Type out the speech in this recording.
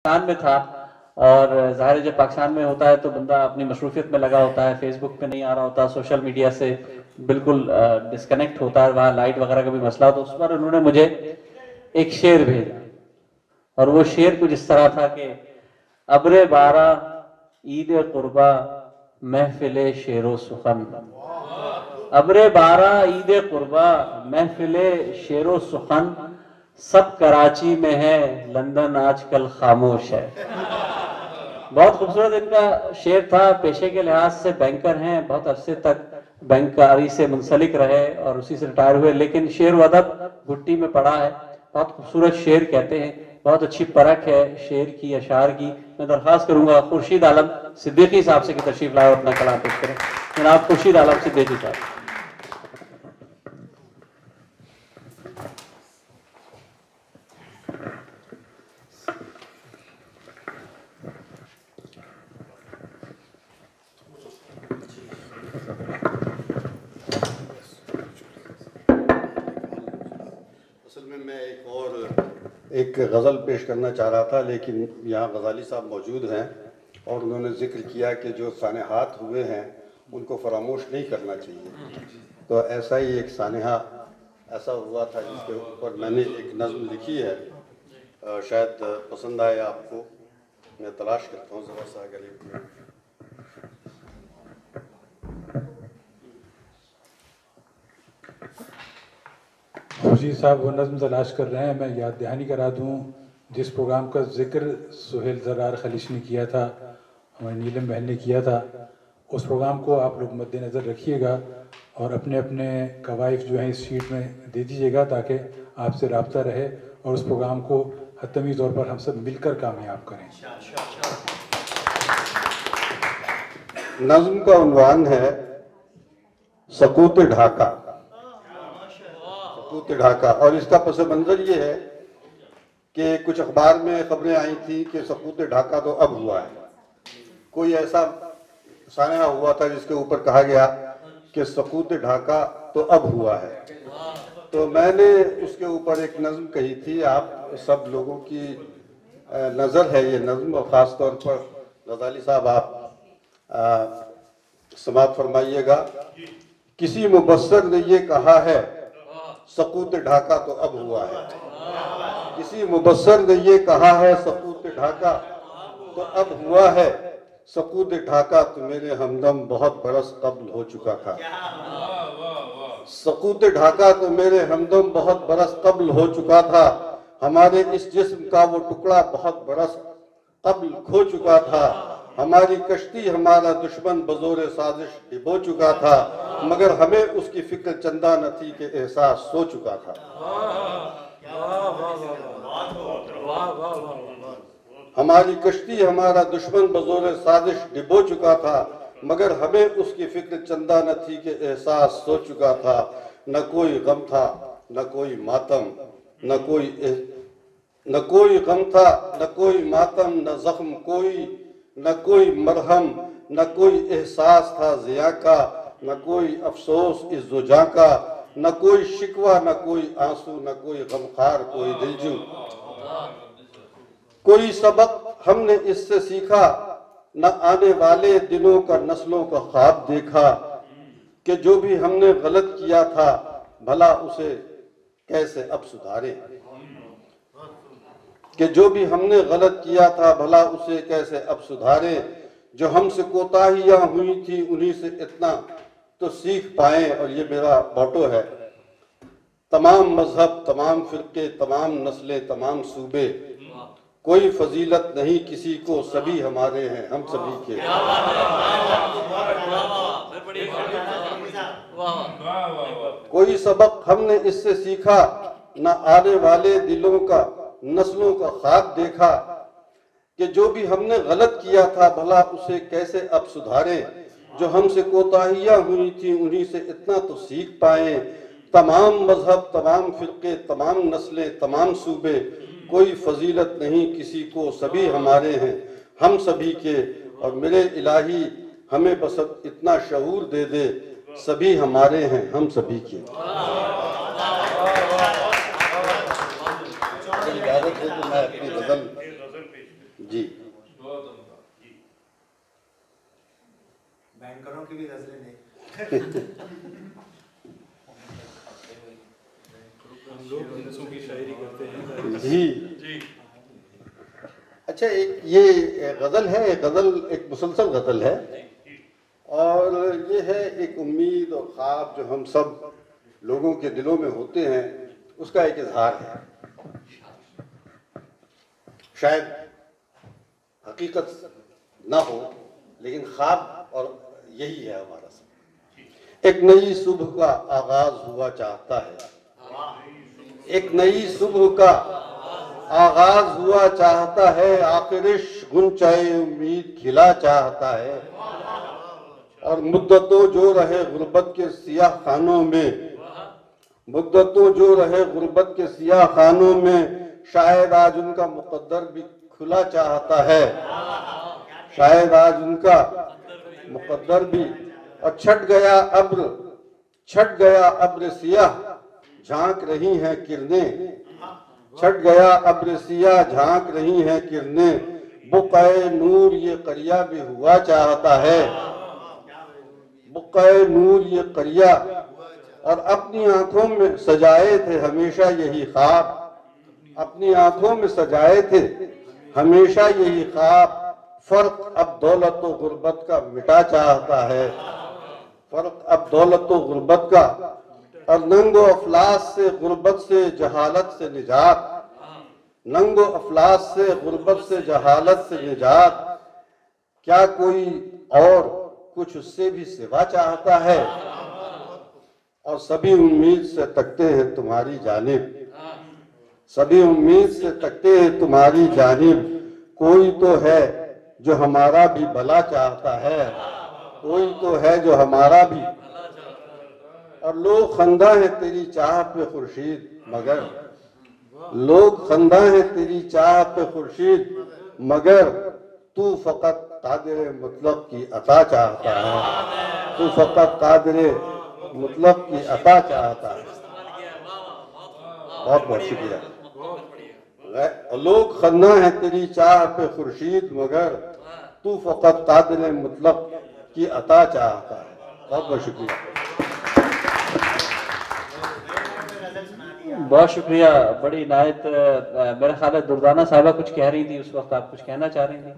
پاکستان میں تھا، اور ظاہر جب پاکستان میں ہوتا ہے تو بندہ اپنی مصروفیت میں لگا ہوتا ہے، فیس بک پہ نہیں آ رہا ہوتا، سوشل میڈیا سے بالکل ڈسکنیکٹ ہوتا ہے، وہاں لائٹ وغیرہ کا بھی مسئلہ ہوتا ہے۔ اس پر انہوں نے مجھے ایک شعر بھیجا، اور وہ شعر کچھ اس طرح تھا کہ ابر بارہ عید قربا محفل شعر و سخن، ابر بارہ عید قربا محفل شعر و سخن، سب کراچی میں ہے لندن آج کل خاموش ہے۔ بہت خوبصورت ان کا شعر تھا۔ پیشے کے لحاظ سے بینکر ہیں، بہت عرصے تک بینکاری سے منسلک رہے اور اسی سے ریٹائر ہوئے، لیکن شعر و ادب گھٹی میں پڑا ہے۔ بہت خوبصورت شعر کہتے ہیں، بہت اچھی پرکھ ہے شعر کی، اشعار کی۔ میں درخواست کروں گا خورشید عالم صدیقی صاحب سے کہ تشریف لائے اور اپنا کلام پیش کریں۔ جناب خورشید عالم صدیقی صاحب۔ اصل میں ایک غزل پیش کرنا چاہ رہا تھا، لیکن یہاں غزالی صاحب موجود ہیں اور انہوں نے ذکر کیا کہ جو سانحات ہوئے ہیں ان کو فراموش نہیں کرنا چاہیے، تو ایسا ہی ایک سانحہ ایسا ہوا تھا جس کے اوپر میں نے ایک نظم لکھی ہے، شاید پسند آئے آپ کو۔ میں تلاش کرتا ہوں ذرا سا اگر ایک خورشید صاحب وہ نظم تلاش کر رہے ہیں۔ میں یاد دہانی کرا دوں جس پروگرام کا ذکر سہیل زرار خلیش نے کیا تھا، ہمارے نیلم بہن نے کیا تھا، اس پروگرام کو آپ لوگ مد نظر رکھیے گا اور اپنے اپنے قوائف جو ہیں اس شیٹ میں دے دیجیے گا تاکہ آپ سے رابطہ رہے اور اس پروگرام کو حتمی طور پر ہم سب مل کر کامیاب کریں۔ نظم کا عنوان ہے سقوط ڈھاکہ۔ سقوط ڈھاکہ، اور اس کا پس منظر یہ ہے کہ کچھ اخبار میں خبریں آئی تھی کہ سقوط ڈھاکہ تو اب ہوا ہے۔ کوئی ایسا سانحہ ہوا تھا جس کے اوپر کہا گیا کہ سقوط ڈھاکہ تو اب ہوا ہے، تو میں نے اس کے اوپر ایک نظم کہی تھی۔ آپ سب لوگوں کی نظر ہے یہ نظم، اور خاص طور پر غزالی صاحب آپ سماعت فرمائیے گا۔ کسی مبصر نے یہ کہا ہے سقوط ڈھاکہ تو اب ہوا ہے، کسی مبصر نے یہ کہا ہے سقوط ڈھاکہ تو اب ہوا ہے، سقوط ڈھاکہ تو میرے ہمدم بہت برس قبل ہو چکا تھا، سقوط ڈھاکہ تو میرے ہمدم بہت برس قبل ہو چکا تھا، ہمارے اس جسم کا وہ ٹکڑا بہت برس قبل کھو چکا تھا، ہماری کشتی ہمارا دشمن بزور سازش ڈبو چکا تھا، مگر ہمیں اس کی فکر چندہ نہ تھی کہ احساس سو چکا تھا۔ ہماری کشتی ہمارا دشمن بزور سازش ڈبو چکا تھا، مگر ہمیں اس کی فکر چندہ نہ تھی کہ احساس سو چکا تھا، نہ کوئی غم تھا نہ کوئی ماتم، نہ کوئی غم تھا نہ کوئی ماتم، نہ زخم کوئی نہ کوئی مرہم، نہ کوئی احساس تھا ضیاء کا، نہ کوئی افسوس اس زجاں کا، نہ کوئی شکوہ نہ کوئی آنسو، نہ کوئی غمخوار کوئی دلجو۔ کوئی سبق ہم نے اس سے سیکھا، نہ آنے والے دنوں کا نسلوں کا خواب دیکھا، کہ جو بھی ہم نے غلط کیا تھا بھلا اسے کیسے اب سدھارے، کہ جو بھی ہم نے غلط کیا تھا بھلا اسے کیسے اب سدھارے، جو ہم سے کوتاہیاں ہوئی تھی انہی سے اتنا تو سیکھ پائیں۔ اور یہ میرا موٹو ہے، تمام مذہب تمام فرقے تمام نسلیں تمام صوبے، کوئی فضیلت نہیں کسی کو، سبھی ہمارے ہیں ہم سبھی کے۔ کوئی سبق ہم نے اس سے سیکھا، نہ آنے والے دلوں کا نسلوں کا خواب دیکھا، کہ جو بھی ہم نے غلط کیا تھا بھلا اسے کیسے اب سدھارے، جو ہم سے کوتاہیاں ہوئی تھی انہی سے اتنا تو سیکھ پائیں۔ تمام مذہب تمام فرقے تمام نسلیں تمام صوبے، کوئی فضیلت نہیں کسی کو، سبھی ہمارے ہیں ہم سبھی کے۔ اور میرے الہی ہمیں بس اتنا شعور دے دے، سبھی ہمارے ہیں ہم سبھی کے۔ اجازت ہے تو میں اپنی غزل جی بینکروں کی بھی غزلیں نہیں جی اچھا، ایک یہ غزل ہے، غزل ایک مسلسل غزل ہے، اور یہ ہے ایک امید اور خواب جو ہم سب لوگوں کے دلوں میں ہوتے ہیں، اس کا ایک اظہار ہے. شاید حقیقت نہ ہو، لیکن خواب اور یہی ہے ہمارا سب. ایک نئی صبح کا آغاز ہوا چاہتا ہے، ایک نئی صبح کا آغاز ہوا چاہتا ہے، آخرش غنچۂ امید کھلا چاہتا ہے. اور مدتوں جو رہے غربت کے سیاہ خانوں میں، مدتوں جو رہے غربت کے سیاہ خانوں میں، شاید آج ان کا مقدر بھی کھلا چاہتا ہے. شاید آج ان کا مقدر بھی. اور چھٹ گیا ابر سیاہ جھانک رہی ہیں کرنیں، چھٹ گیا ابر سیاہ جھانک رہی ہیں کرنیں، بقعۂ نور یہ قریہ بھی ہوا چاہتا ہے. بقعۂ نور یہ قریہ، اور اپنی آنکھوں میں سجائے تھے ہمیشہ یہی خواب، اپنی آنکھوں میں سجائے تھے ہمیشہ یہی خواب. فرق اب دولت و غربت کا مٹا چاہتا ہے، فرق اب دولت و غربت کا، اور ننگ و افلاس سے غربت سے جہالت سے نجات، ننگ و افلاس سے غربت سے جہالت سے نجات. کیا کوئی اور کچھ اس سے بھی سوا چاہتا ہے؟ اور سبھی امید سے تکتے ہیں تمہاری جانب، سبھی امید سے تکتے ہیں تمہاری جانب. کوئی تو ہے جو ہمارا بھی بھلا چاہتا ہے، کوئی تو ہے جو ہمارا بھی. اور لوگ خندہ ہیں تیری چاہ پہ خورشید، مگر لوگ خندہ ہیں تیری چاہ پہ خورشید، مگر تو فقط قادر مطلق کی عطا چاہتا ہے، تو فقط قادر مطلق کی عطا چاہتا ہے. بہت بہت شکریہ. لوگ خندہ ہیں تیری چاہ پہ خورشید، مگر تو فقط قادر مطلق کی عطا چاہتا ہے. بہت بہت شکریہ. بہت شکریہ. بڑی عنایت. میرا خیال ہے دردانہ صاحبہ کچھ کہہ رہی تھی اس وقت، آپ کچھ کہنا چاہ رہی تھی؟